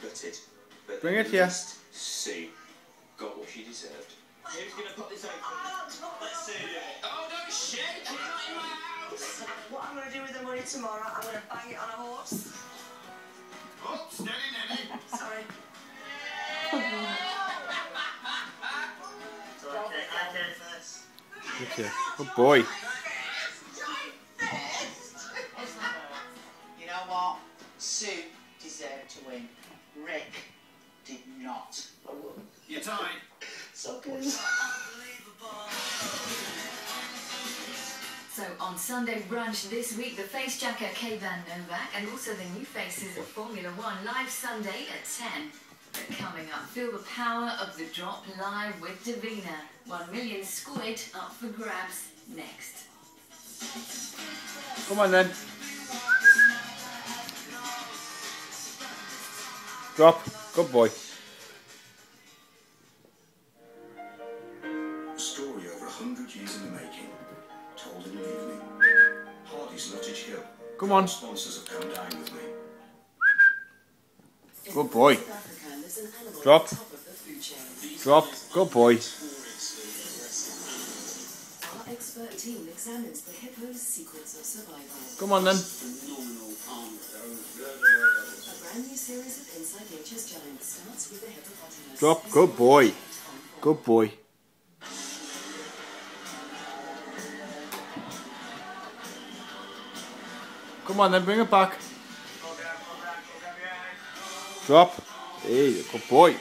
gutted. But Bring it at here. least Sue got what she deserved. Who's going to put this over? Let's see it. Oh, don't shake it, not in my house. What I'm going to do with the money tomorrow, I'm going to bang it on a horse. Oh, steady, Nelly. Sorry. So I care first. Okay. Good boy. You know what? Sue deserved to win. Rick did not. You're tied. So good. So on Sunday brunch this week, the face jacker K-Van Novak and also the new faces of Formula One live Sunday at 10. But coming up, feel the power of the drop live with Davina. 1 million squid up for grabs next. Come on then. Drop. Good boy. A story over 100 years in the making, told in an evening. Hardy's Nottage Hill. Come on. Sponsors have come down with me. Good boy. Drop. Drop. Good boy. Our expert team examines the hippo's secrets of survival. Come on then. A brand new series of Inside Nature's Giants starts with the hippopotamus. Drop. Good boy. Good boy. Come on then, bring it back. Drop. Hey, good boy.